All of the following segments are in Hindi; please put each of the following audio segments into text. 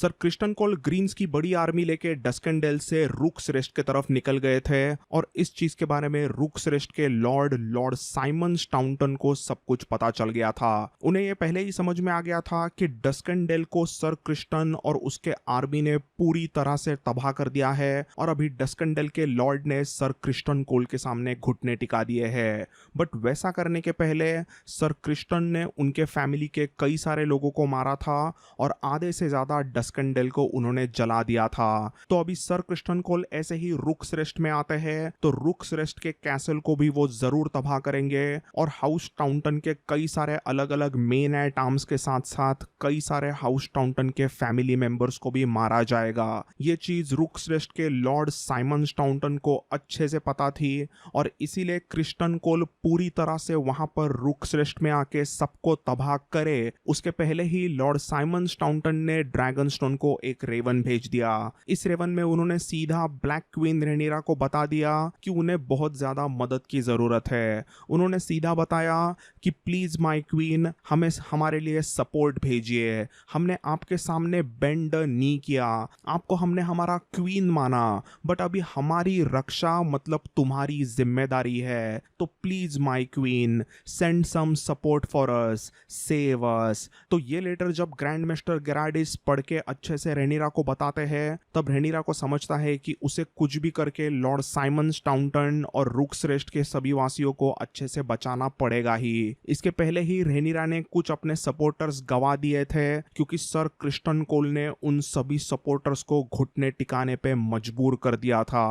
सर क्रिस्टन कोल ग्रीन्स की बड़ी आर्मी लेके डस्कनडेल से रूक्सरेस्ट की तरफ निकल गए थे और इस चीज के बारे में रूक्सरेस्ट के लॉर्ड लॉर्ड साइमन स्टाउंटन को सब कुछ पता चल गया था। उन्हें यह पहले ही समझ में आ गया था कि डस्कनडेल को सर क्रिस्टन और उसके आर्मी ने पूरी तरह से तबाह कर दिया है और अभी डस्कनडेल के लॉर्ड ने सर क्रिस्टन कोल के सामने घुटने टिका दिए हैं। बट वैसा करने के पहले सर क्रिस्टन ने उनके फैमिली के कई सारे लोगों को मारा था और आधे से ज्यादा डस्कनडेल को उन्होंने जला दिया था। तो अभी सर क्रिस्टन कोल ऐसे ही रुक्सरेस्ट में आते हैं तो रुक्सरेस्ट के कैसल को भी वो जरूर तबाह करेंगे और हाउस टाउनटन के कई सारे अलग अलग मेन एट आर्म्स के साथ साथ कई सारे हाउस टाउनटन के फैमिली मेंबर्स को भी मारा जाएगा। ये चीज रुक्सरेस्ट के लॉर्ड साइमन स्टाउंटन को अच्छे से पता थी और इसीलिए क्रिस्टन कोल पूरी तरह से वहां पर रुक्सरेस्ट में आके सबको तबाह करे उसके पहले ही लॉर्ड साइमन स्टाउंटन ने ड्रैगन स्टोन को एक रेवन भेज दिया। इस रेवन में उन्होंने सीधा ब्लैक क्वीन रेनिरा को बता दिया कि उन्हें बहुत ज्यादा मदद की जरूरत है। उन्होंने सीधा बताया कि प्लीज माय क्वीन हमें हमारे लिए सपोर्ट भेजिए। हमने आपके सामने बेंड नी किया, आपको हमने हमारा क्वीन माना, बट अभी हमारी रक्षा मतलब तुम्हारी जिम्मेदारी है। तो please my queen send some support for us, save us. तो ये लेटर जब ग्रैंड मास्टर गेराडिस पढ़ के अच्छे से रेनिरा को बताते हैं तब रेनिरा को समझता है कि उसे कुछ भी करके लॉर्ड साइमन स्टाउंटन और रुक्सरेस्ट के सभी वासियों को अच्छे से बचाना पड़ेगा ही। इसके पहले ही रेनिरा ने कुछ अपने सपोर्टर्स गवा दिए थे क्योंकि सर क्रिस्टन कोल ने उन सभी सपोर्टर्स को घुटने टिकाने पे मजबूर कर दिया था।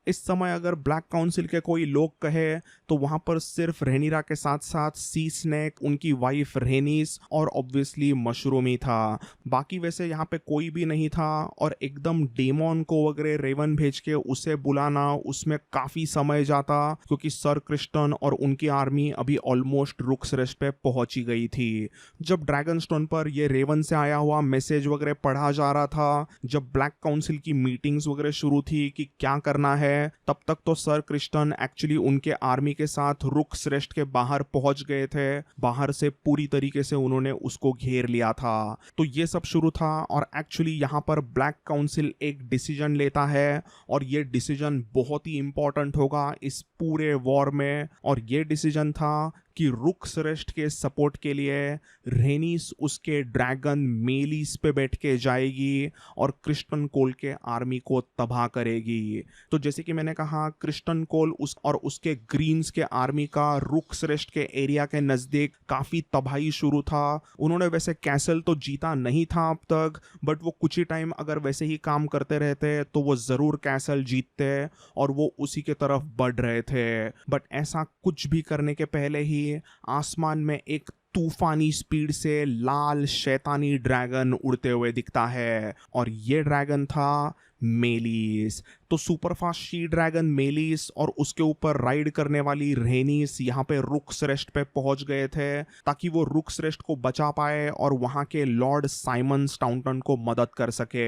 इस समय अगर ब्लैक काउंसिल के कोई लोग कहे तो वहां पर सिर्फ रेनिरा के साथ साथ सी स्नेक, उनकी वाइफ रेनिस और ऑब्वियसली मशरूम ही था। बाकी वैसे यहाँ पे कोई भी नहीं था और एकदम डेमोन को वगैरह रेवन भेज के उसे बुलाना उसमें काफी समय जाता क्योंकि सर क्रिस्टन और उनकी आर्मी अभी ऑलमोस्ट रुक्सरेस्ट पे पहुंच ही गई थी। जब ड्रैगन स्टोन पर ये रेवन से आया हुआ मैसेज वगैरह पढ़ा जा रहा था, जब ब्लैक काउंसिल की मीटिंग्स वगैरह शुरू थी कि क्या करना है, तब तक तो सर क्रिस्टन एक्चुअली उनके आर्मी के साथ रुक्सरेस्ट के बाहर पहुंच गए थे। बाहर से पूरी तरीके से उन्होंने उसको घेर लिया था। तो ये सब शुरू था और एक्चुअली यहाँ पर ब्लैक काउंसिल एक डिसीजन लेता है और ये डिसीजन बहुत ही इंपॉर्टेंट होगा इस पूरे वॉर में। और ये डिसीजन था कि रुक्सरेस्ट के सपोर्ट के लिए रेनिस उसके ड्रैगन मेलिस पे बैठ के जाएगी और क्रिस्टन कोल के आर्मी को तबाह करेगी। तो जैसे कि मैंने कहा क्रिस्टन कोल और उसके ग्रीन्स के आर्मी का रुक्सरेस्ट के एरिया के नज़दीक काफ़ी तबाही शुरू था। उन्होंने वैसे कैसल तो जीता नहीं था अब तक, बट वो कुछ ही टाइम अगर वैसे ही काम करते रहते तो वो ज़रूर कैसल जीतते और वो उसी के तरफ बढ़ रहे थे। बट ऐसा कुछ भी करने के पहले ही आसमान में एक तूफानी स्पीड से लाल शैतानी ड्रैगन उड़ते हुए दिखता है और ये ड्रैगन था मेलिस। तो सुपरफास्ट शी ड्रैगन मेलिस और उसके ऊपर राइड करने वाली रेनिस यहाँ पे रुक्सरेस्ट पे पहुंच गए थे ताकि वो रुक्सरेस्ट को बचा पाए और वहां के लॉर्ड साइमन स्टाउंटन को मदद कर सके।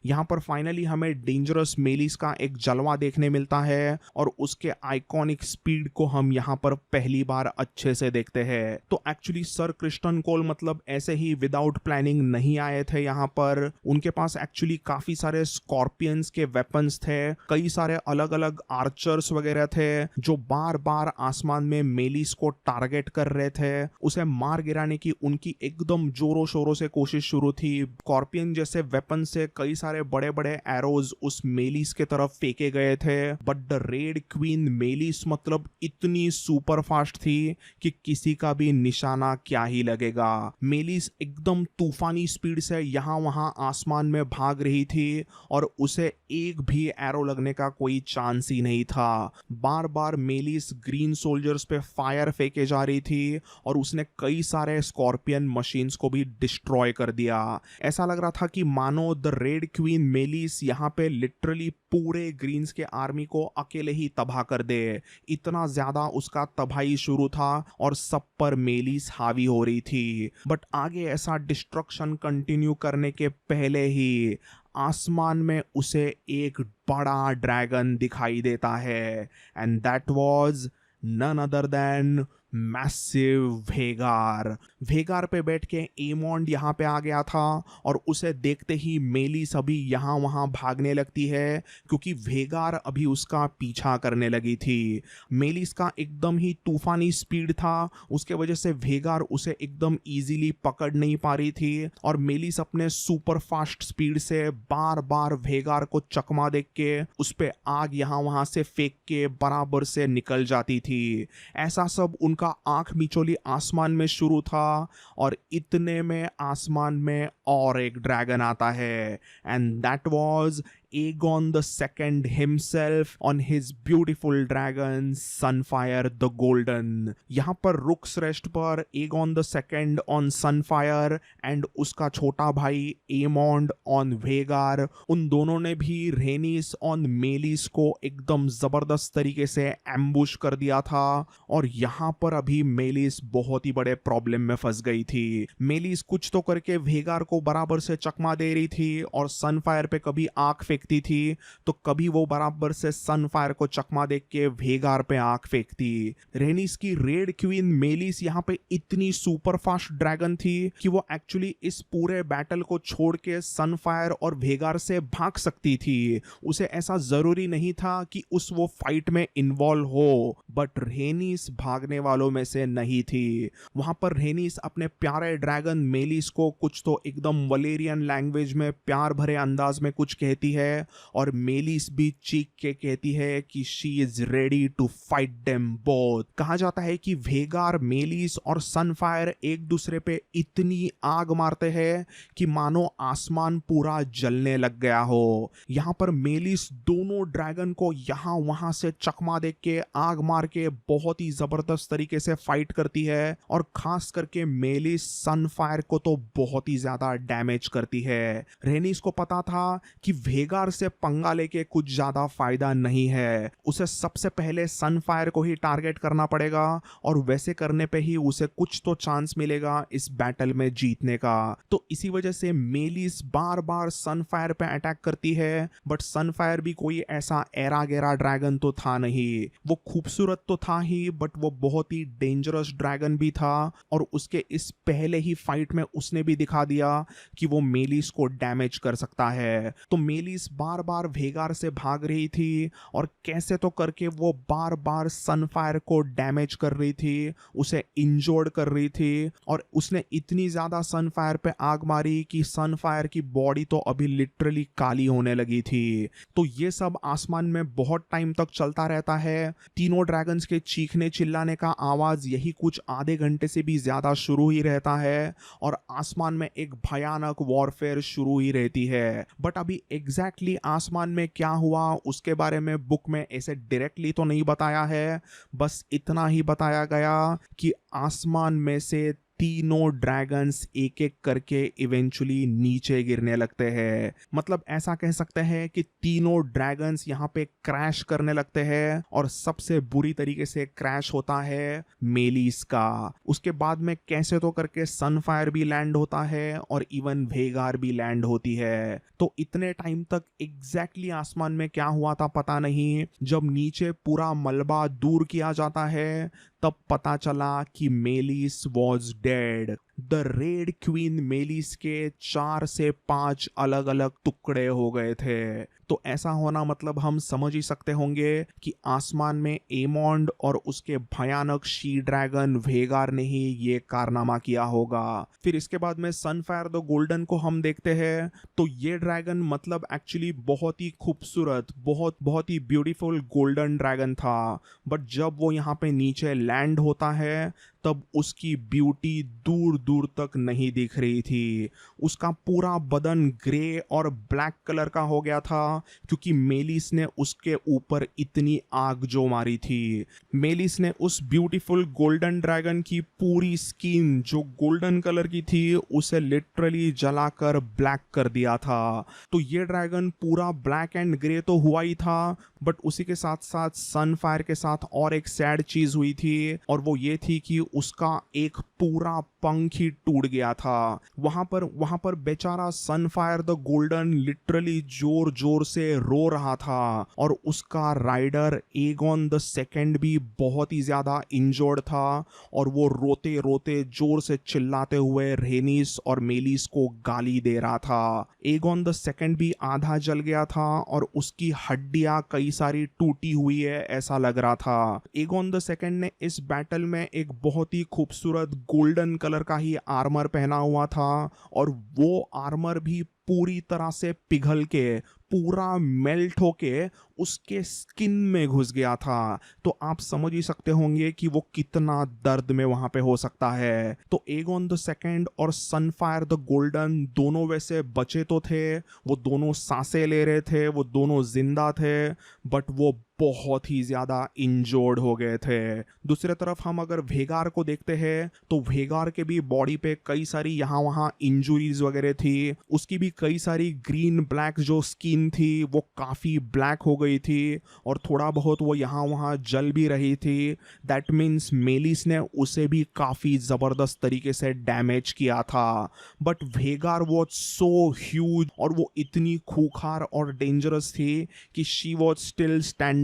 यहाँ पर फाइनली हमें डेंजरस मेलिस का एक जलवा देखने मिलता है और उसके आइकॉनिक स्पीड को हम यहाँ पर पहली बार अच्छे से देखते हैं। तो एक्चुअली सर क्रिस्टन कोल मतलब ऐसे ही विदाउट प्लानिंग नहीं आए थे यहाँ पर। उनके पास एक्चुअली काफी सारे स्कॉर्पियंस के वेपन्स थे, कई सारे अलग अलग आर्चर्स वगैरह थे जो बार बार आसमान में मेलिस को टारगेट कर रहे थे। उसे मार गिराने की उनकी एकदम जोरों शोरों से कोशिश शुरू थी। स्कॉर्पियन जैसे वेपन से कई सारे बड़े बड़े एरोज उस मेलिस के तरफ फेंके गए थे, but the red queen malice मतलब इतनी सुपर फास्ट थी कि किसी का भी निशाना क्या ही लगेगा। मेलिस एकदम तूफानी स्पीड से यहाँ वहां आसमान में भाग रही थी और उसे एक भी एरो लगने का कोई चांस ही नहीं था। बार बार मेलिस ग्रीन सोल्जर्स पे फायर फेंके जा रही थी और उसने कई सारे स्कॉर्पियन मशीन्स को भी डिस्ट्रॉय कर दिया। ऐसा लग रहा था कि मानो द रेड क्वीन मेलिस यहाँ पे लिटरली पूरे ग्रीन्स के आर्मी को अकेले ही तबाह कर दे। इतना ज्यादा उसका तबाही शुरू था और सब पर मेलिस हावी हो रही थी। बट आगे ऐसा डिस्ट्रक्शन कंटिन्यू करने के पहले ही आसमान में उसे एक बड़ा ड्रैगन दिखाई देता है and that was none other than massive Vhagar. Vhagar पे बैठ के एमोंड यहाँ पे आ गया था और उसे देखते ही मेलिस अभी यहाँ वहाँ भागने लगती है क्योंकि वेगार अभी उसका पीछा करने लगी थी। मेलिस का एकदम ही तूफानी स्पीड था, उसके वजह से वेगार उसे एकदम इजीली पकड़ नहीं पा रही थी और मेलिस अपने सुपर फास्ट स्पीड से बार बार वेगार को चकमा देख के उस पे आग यहाँ वहाँ से फेंक के बराबर से निकल जाती थी। ऐसा सब उनका आंख मिचोली आसमान में शुरू था और इतने में आसमान में और एक ड्रैगन आता है and that was Aegon II himself on his beautiful dragon Sunfire the Golden। यहाँ पर रुक्सरेस्ट पर Aegon II on Sunfire and उसका छोटा भाई एमोंड ऑन वेगार, उन दोनों ने भी रेनिस ऑन मेलिस को एकदम जबरदस्त तरीके से एम्बुश कर दिया था और यहाँ पर अभी मेलिस बहुत ही बड़े प्रॉब्लम में फंस गई थी। मेलिस कुछ तो करके वेगार को बराबर से चकमा दे रही थी और सनफायर पे कभी आंख फेंकती थी तो कभी वो बराबर से सनफायर को चकमा देख के वेगार पे आंख फेंकती। रेनिस की रेड क्वीन मेलिस यहाँ पे इतनी सुपर फास्ट ड्रैगन थी कि वो एक्चुअली इस पूरे बैटल को छोड़ के सनफायर और वेगार से भाग सकती थी। उसे ऐसा जरूरी नहीं था कि उस वो फाइट में इन्वॉल्व हो, बट रेनिस भागने वालों में से नहीं थी। वहां पर रेनिस अपने प्यारे ड्रैगन मेलिस को कुछ तो एकदम वलेरियन लैंग्वेज में प्यार भरे अंदाज में कुछ कहती है और मेलिस भी चीख के कहती है कि she is ready to fight them both. कहा जाता है कि वेगार, मेलिस और सनफायर एक दूसरे पे इतनी आग मारते हैं कि मानो आसमान पूरा जलने लग गया हो। यहाँ पर मेलिस दोनों ड्रैगन को यहाँ वहां से चकमा देख के आग मार के बहुत ही जबरदस्त तरीके से फाइट करती है और खास करके मेलिस सनफायर को तो बहुत ही ज्यादा डैमेज करती है। रेनिस को पता था कि वेगार से पंगा लेके कुछ ज्यादा फायदा नहीं है, उसे सबसे पहले सनफायर को ही टारगेट करना पड़ेगा और वैसे करने पे ही उसे कुछ तो चांस मिलेगा इस बैटल में जीतने का। तो इसी वजह से मेलिस बार बार सनफायर पे अटैक करती है, बट सनफायर भी कोई ऐसा एरा गेरा ड्रैगन तो था नहीं। वो खूबसूरत तो था ही, बट वो बहुत ही डेंजरस ड्रैगन भी था और उसके इस पहले ही फाइट में उसने भी दिखा दिया कि वो मेलिस को डैमेज कर सकता है। तो मेलिस बार बार वेगार से भाग रही थी और कैसे तो करके वो बार बार सनफायर को डैमेज कर रही थी, उसे इंजोर्ड कर रही थी और उसने इतनी ज्यादा सनफायर पे आग मारी कि सनफायर की बॉडी तो अभी लिटरली काली होने लगी थी। तो ये सब आसमान में बहुत टाइम तक चलता रहता है। तीनों ड्रैगन्स के चीखने चिल्लाने का आवाज यही कुछ आधे घंटे से भी ज्यादा शुरू ही रहता है और आसमान में एक भयानक वॉरफेयर शुरू ही रहती है। बट अभी एग्जैक्टली आसमान में क्या हुआ उसके बारे में बुक में ऐसे डायरेक्टली तो नहीं बताया है, बस इतना ही बताया गया कि आसमान में से तीनों ड्रैगन्स एक एक करके इवेंचुअली नीचे गिरने लगते हैं। मतलब ऐसा कह सकते हैं कि तीनों ड्रैगन्स यहाँ पे क्रैश करने लगते हैं और सबसे बुरी तरीके से क्रैश होता है मेलिस का। उसके बाद में कैसे तो करके सनफायर भी लैंड होता है और इवन वेगार भी लैंड होती है। तो इतने टाइम तक एग्जैक्टली आसमान में क्या हुआ था पता नहीं। जब नीचे पूरा मलबा दूर किया जाता है तब पता चला कि malice was dead. The red queen malice के 4 से 5 अलग अलग टुकड़े हो गए थे। तो ऐसा होना मतलब हम समझ ही सकते होंगे कि आसमान में एमोंड और उसके भयानक शी ड्रैगन वेगार ने ही ये कारनामा किया होगा। फिर इसके बाद में सनफायर द गोल्डन को हम देखते हैं तो ये ड्रैगन मतलब एक्चुअली बहुत ही खूबसूरत, बहुत बहुत ही ब्यूटीफुल गोल्डन ड्रैगन था। बट जब वो यहाँ पे नीचे लैंड होता है तब उसकी ब्यूटी दूर दूर तक नहीं दिख रही थी। उसका पूरा बदन ग्रे और ब्लैक कलर का हो गया था क्योंकि मेलिस ने उसके ऊपर इतनी आग जो मारी थी। मेलिस ने उस ब्यूटीफुल गोल्डन ड्रैगन की पूरी स्किन जो गोल्डन कलर की थी उसे लिटरली जलाकर ब्लैक कर दिया था। तो ये ड्रैगन पूरा ब्लैक एंड ग्रे तो हुआ ही था, बट उसी के साथ साथ सनफायर के साथ और एक सैड चीज हुई थी और वो ये थी कि उसका एक पूरा पंख ही टूट गया था। वहां पर बेचारा सनफायर द गोल्डन लिटरली जोर जोर से रो रहा था और उसका राइडर एगॉन द सेकंड भी बहुत ही ज्यादा इंजर्ड था और वो रोते रोते जोर से चिल्लाते हुए रेनिस और मेलिस को गाली दे रहा था। एगॉन द सेकंड भी आधा जल गया था और उसकी हड्डियां कई सारी टूटी हुई है ऐसा लग रहा था। एगॉन द सेकंड ने इस बैटल में एक बहुत ही खूबसूरत गोल्डन कलर का ही आर्मर पहना हुआ था और वो आर्मर भी पूरी तरह से पिघल के पूरा मेल्ट होके उसके स्किन में घुस गया था। तो आप समझ ही सकते होंगे कि वो कितना दर्द में वहां पे हो सकता है। तो एगॉन द सेकंड और सनफायर द गोल्डन दोनों वैसे बचे तो थे, वो दोनों सांसें ले रहे थे, वो दोनों जिंदा थे, बट वो बहुत ही ज्यादा इंजर्ड हो गए थे। दूसरी तरफ हम अगर वेगार को देखते हैं तो वेगार के भी बॉडी पे कई सारी यहाँ वहाँ इंजुरीज वगैरह थी। उसकी भी कई सारी ग्रीन ब्लैक जो स्किन थी वो काफी ब्लैक हो गई थी और थोड़ा बहुत वो यहाँ वहाँ जल भी रही थी। दैट मीन्स मेलिस ने उसे भी काफी जबरदस्त तरीके से डैमेज किया था। बट वेगार वॉज सो ह्यूज और वो इतनी खूंखार और डेंजरस थी कि शी वॉज स्टिल स्टैंडिंग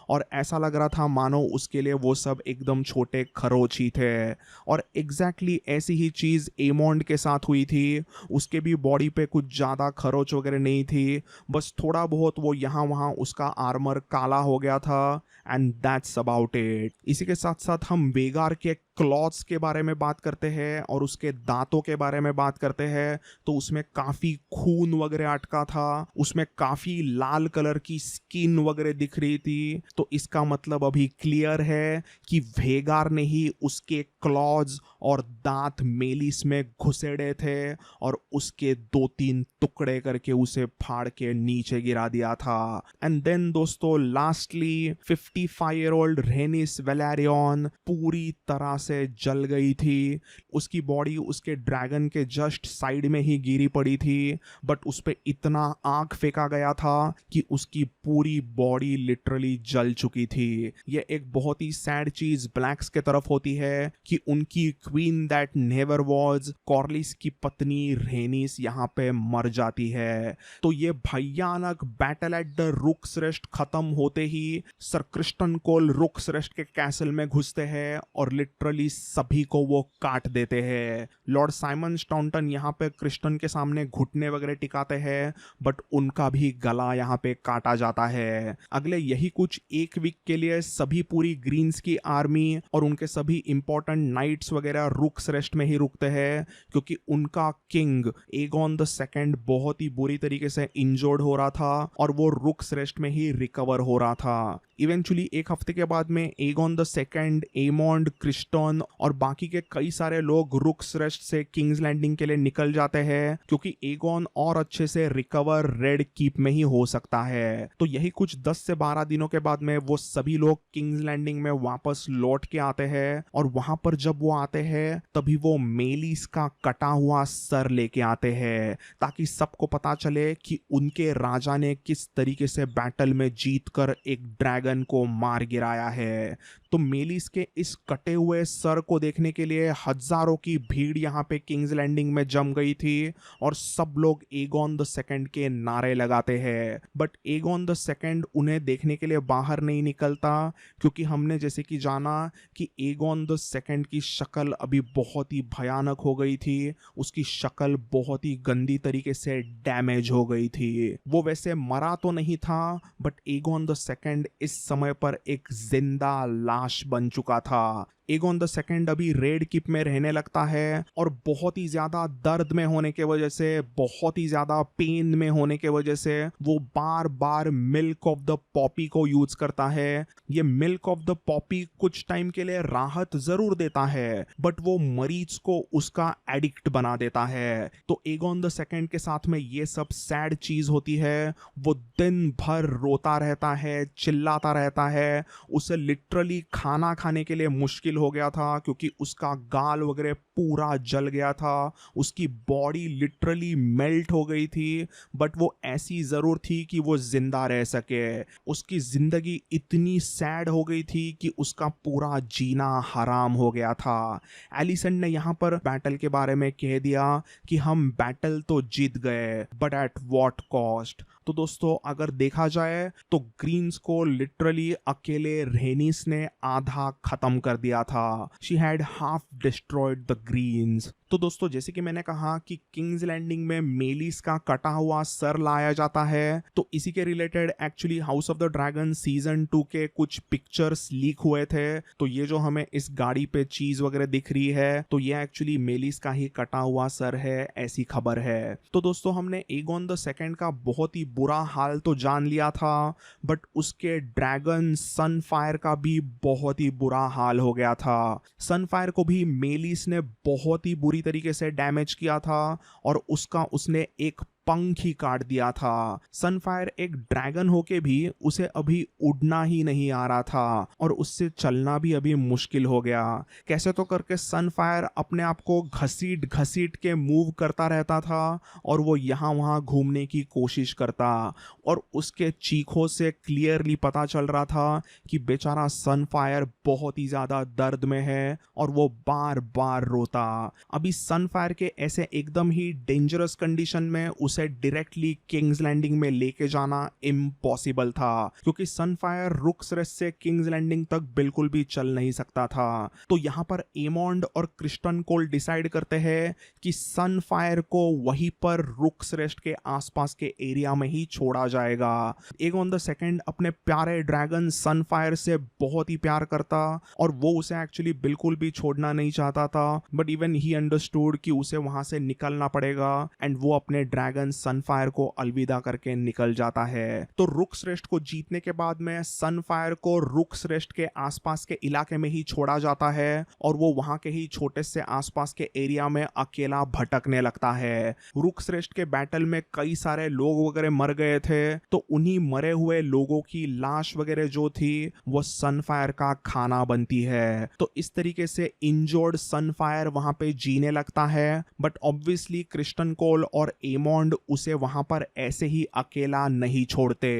और ऐसा लग रहा था मानो उसके लिए वो सब एकदम छोटे खरोच ही थे। और एग्जैक्टली ऐसी ही चीज एमोंड के साथ हुई थी। उसके भी बॉडी पे कुछ ज्यादा खरोच वगैरह नहीं थी, बस थोड़ा बहुत वो यहाँ वहाँ उसका आर्मर काला हो गया था एंड दैट्स अबाउट इट। इसी के साथ साथ हम वेगार के क्लॉथ्स के बारे में बात करते हैं और उसके दांतों के बारे में बात करते हैं तो उसमें काफी खून वगैरह अटका था, उसमें काफी लाल कलर की स्किन वगैरह दिख रही थी। तो इसका मतलब अभी क्लियर है कि वेगार ने ही उसके क्लॉज और दांत मेलिस में घुसेड़े थे और उसके 2-3 टुकड़े करके उसे फाड़ के नीचे गिरा दिया था। एंड देन दोस्तों लास्टली 55 ईयर ओल्ड रेनिस वेलेरियन पूरी तरह से जल गई थी। उसकी बॉडी उसके ड्रैगन के जस्ट साइड में ही गिरी पड़ी थी, बट उस पे इतना आग फेंका गया था कि उसकी पूरी बॉडी लिटरली जल चुकी थी। ये एक बहुत ही सैड चीज ब्लैक्स के तरफ होती है कि उनकी queen that never was Corlys की पत्नी रेनिस यहाँ पे मर जाती है। तो ये भयानक बैटल एट द रुक्सरेस्ट खत्म होते ही सर क्रिस्टन कोल रुक्सरेस्ट के कैसल में घुसते हैं और लिटरली सभी को वो काट देते हैं। लॉर्ड साइमन स्टाउंटन यहाँ पे क्रिस्टन के सामने घुटने वगैरह टिकाते हैं, बट उनका भी गला यहाँ पे काटा जाता है। अगले यही कुछ एक वीक के लिए सभी पूरी ग्रीन्स की आर्मी और उनके सभी इंपॉर्टेंट नाइट्स वगैरह रुक्सरेस्ट में ही रुकते हैं क्योंकि उनका किंग एगॉन द सेकंड बहुत ही बुरी तरीके से इंजर्ड हो रहा था और वो रुक्सरेस्ट में ही रिकवर हो रहा था। इवेंचुअली एक हफ्ते के बाद में एगॉन द सेकंड, एमोंड, क्रिस्टन और बाकी के कई सारे लोग रुक्सरेस्ट से किंग्स लैंडिंग के लिए निकल जाते हैं क्योंकि एगॉन और अच्छे से रिकवर रेड कीप में ही हो सकता है। तो यही कुछ 10 से 12 दिनों के बाद में वो सभी लोग किंग्स लैंडिंग में वापस लौट के आते हैं और वहां पर जब वो आते हैं तभी वो मेलिस का कटा हुआ सर लेके आते हैं ताकि सबको पता चले कि उनके राजा ने किस तरीके से बैटल में जीतकर एक ड्रैगन को मार गिराया है। तो मेलिस के इस कटे हुए सर को देखने के लिए हजारों की भीड़ यहाँ पे किंग्स लैंडिंग में जम गई थी और सब लोग एगॉन द सेकंड के नारे लगाते हैं। बट एगॉन द सेकंड उन्हें देखने के लिए बाहर नहीं निकलता क्योंकि हमने जैसे कि जाना कि एगॉन द सेकंड की शक्ल अभी बहुत ही भयानक हो गई थी, उसकी शक्ल बहुत ही गंदी तरीके से डैमेज हो गई थी। वो वैसे मरा तो नहीं था बट एगॉन द सेकंड इस समय पर एक जिंदा लाश बन चुका था। एगॉन द सेकंड अभी रेड कीप में रहने लगता है और बहुत ही ज्यादा दर्द में होने के वजह से, बहुत ही ज्यादा पेन में होने के वजह से वो बार बार मिल्क ऑफ द पॉपी को यूज करता है। ये मिल्क ऑफ द पॉपी कुछ टाइम के लिए राहत जरूर देता है बट वो मरीज को उसका एडिक्ट बना देता है। तो एगॉन द सेकंड के साथ में ये सब सैड चीज होती है। वो दिन भर रोता रहता है, चिल्लाता रहता है, उसे लिटरली खाना खाने के लिए मुश्किल हो गया था क्योंकि उसका गाल वगैरह पूरा जल गया था, उसकी बॉडी लिटरली मेल्ट हो गई थी, बट वो ऐसी ज़रूर थी कि वो जिंदा रह सके। उसकी ज़िंदगी इतनी सैड हो गई थी कि उसका पूरा जीना हराम हो गया था। एलिसेंट ने यहाँ पर बैटल के बारे में कह दिया कि हम बैटल तो जीत गए, बट एट व्हाट कॉस्ट। तो दोस्तों अगर देखा जाए तो ग्रीन्स को लिटरली अकेले रेनिस ने आधा खत्म कर दिया था। She had half destroyed the greens. तो दोस्तों जैसे कि मैंने कहा कि किंग्स लैंडिंग में मेलिस का कटा हुआ सर लाया जाता है, तो इसी के related actually house of the dragon season 2 के कुछ पिक्चर्स लीक हुए थे। तो ये जो हमें इस गाड़ी पे चीज वगैरह दिख रही है, तो ये एक्चुअली मेलिस का ही कटा हुआ सर है, ऐसी खबर है। तो दोस्तों हमने एगोन द सेकंड का बहुत ही बुरा हाल तो जान लिया था, बट उसके ड्रैगन सनफायर का भी बहुत ही बुरा हाल हो गया था। सनफायर को भी मेलिस ने बहुत ही बुरी तरीके से डैमेज किया था और उसने एक पंख ही काट दिया था। सनफायर एक ड्रैगन होके भी उसे अभी उड़ना ही नहीं आ रहा था और उससे चलना भी अभी मुश्किल हो गया। कैसे तो करके सनफायर अपने आप को घसीट घसीट के मूव करता रहता था और वो यहाँ वहाँ घूमने की कोशिश करता, और उसके चीखों से क्लियरली पता चल रहा था कि बेचारा सनफायर बहुत ही ज़्यादा दर्द में है और वो बार बार रोता। अभी सनफायर के ऐसे एकदम ही डेंजरस कंडीशन में उसे डायरेक्टली किंग्स लैंडिंग में लेके जाना इम्पॉसिबल था, क्योंकि सनफायर रुक्सरेस्ट से किंग्स लैंडिंग तक बिल्कुल भी चल नहीं सकता था। तो यहाँ पर एमॉन्ड और क्रिस्टन कोल डिसाइड करते हैं कि सनफायर को वहीं पर रुक्सरेस्ट के आसपास के एरिया में ही छोड़ा जाएगा। एगोन द सेकंड अपने प्यारे ड्रैगन सनफायर से बहुत ही प्यार करता और वो उसे एक्चुअली बिल्कुल भी छोड़ना नहीं चाहता था, बट इवन ही अंडरस्टूड कि उसे वहां से निकलना पड़ेगा एंड वो अपने ड्रैगन सनफायर को अलविदा करके निकल जाता है। तो रुक्सरेस्ट को जीतने के बाद में सनफायर को रुक्सरेस्ट के आसपास के इलाके में ही छोड़ा जाता है और वो वहां के ही छोटे से आसपास के एरिया में अकेला भटकने लगता है। रुक्सरेस्ट के बैटल में कई सारे लोग वगैरह मर गए थे, तो उन्हीं मरे हुए लोगों की लाश वगैरह जो थी वो सनफायर का खाना बनती है। तो इस तरीके से इंजर्ड सनफायर वहां पे जीने लगता है, बट ऑब्वियसली क्रिस्टन कोल और एमॉन्ड उसे वहां पर ऐसे ही अकेला नहीं छोड़ते।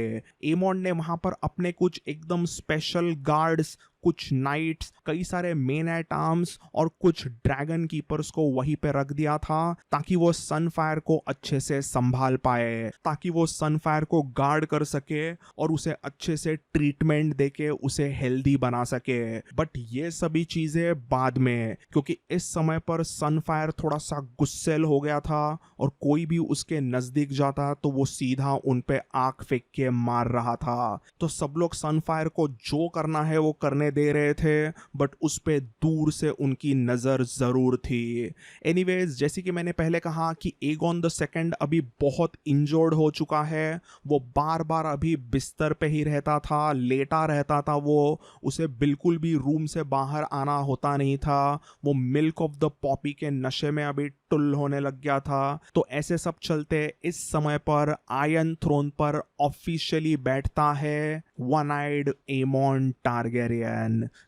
एमॉन्ड ने वहां पर अपने कुछ एकदम स्पेशल गार्ड्स, कुछ नाइट्स, कई सारे मेन एट आर्म्स और कुछ ड्रैगन कीपर्स को वहीं पे रख दिया था ताकि वो सनफायर को अच्छे से संभाल पाए, ताकि वो सनफायर को गार्ड कर सके और उसे अच्छे से ट्रीटमेंट देके उसे हेल्दी बना सके। बट ये सभी चीजें बाद में, क्योंकि इस समय पर सनफायर थोड़ा सा गुस्सेल हो गया था और कोई भी उसके नजदीक जाता तो वो सीधा उन पे आंख फेंक के मार रहा था। तो सब लोग सनफायर को जो करना है वो करने दे रहे थे, बट उस पे दूर से उनकी नजर जरूर थी। एनीवेज, जैसे कि मैंने पहले कहा कि एगोन द सेकंड अभी बहुत इंजर्ड हो चुका है, वो बार बार अभी बिस्तर पे ही रहता था, लेटा रहता था, वो उसे बिल्कुल भी रूम से बाहर आना होता नहीं था। वो मिल्क ऑफ द पॉपी के नशे में अभी टुल होने लग गया था। तो ऐसे सब चलते इस समय पर आयरन थ्रोन पर ऑफिशियली बैठता है वन आइड एमॉन टारगेरियन।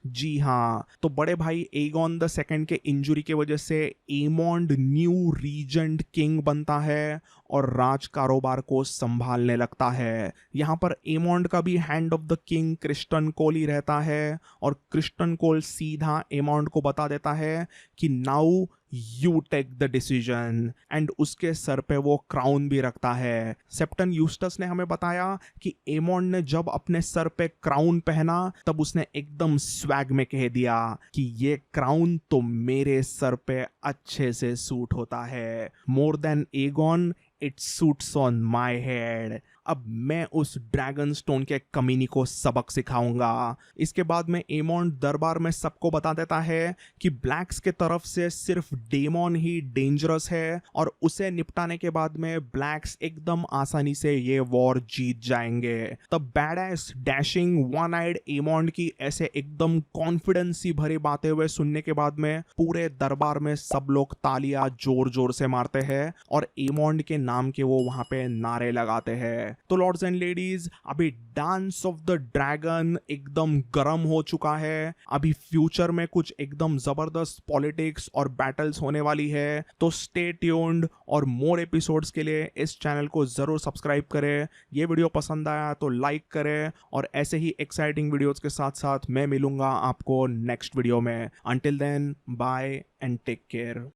जी हाँ, तो बड़े भाई एगोन द सेकंड के इंजुरी के वजह से एमॉन्ड न्यू रीजेंट किंग बनता है और राज कारोबार को संभालने लगता है। यहाँ पर एमॉन्ड का भी hand of the king Criston Cole ही रहता है और क्रिस्टन कोल सीधा एमॉन्ड को बता देता है कि now you take the decision, and उसके सर पे वो क्राउन भी रखता है। सेप्टन यूस्टस ने हमें बताया कि एमॉन्ड ने जब अपने सर पे क्राउन पहना तब उसने एकदम स्वैग में कह दिया कि ये क्राउन तो मेरे सर पे अच्छे से सूट होता है, more than Aegon it suits on my head. अब मैं उस ड्रैगन स्टोन के कमीनी को सबक सिखाऊंगा। इसके बाद में एमॉन्ड दरबार में सबको बता देता है कि ब्लैक्स के तरफ से सिर्फ डेमॉन ही डेंजरस है और उसे निपटाने के बाद में ब्लैक्स एकदम आसानी से ये वॉर जीत जाएंगे। तब बैडएस डैशिंग वन आइड एमॉन्ड की ऐसे एकदम कॉन्फिडेंस सी भरी बातें हुए सुनने के बाद में पूरे दरबार में सब लोग तालियां जोर जोर से मारते हैं और एमॉन्ड के नाम के वो वहां पे नारे लगाते हैं। तो लॉर्ड्स एंड लेडीज, अभी डांस ऑफ द ड्रैगन एकदम गर्म हो चुका है। अभी फ्यूचर में कुछ एकदम जबरदस्त पॉलिटिक्स और बैटल्स होने वाली है। तो स्टे ट्यून्ड और मोर एपिसोड्स के लिए इस चैनल को जरूर सब्सक्राइब करें। ये वीडियो पसंद आया तो लाइक करें और ऐसे ही एक्साइटिंग वीडियोस के साथ साथ मैं मिलूंगा आपको नेक्स्ट वीडियो में। Until then, bye and take care.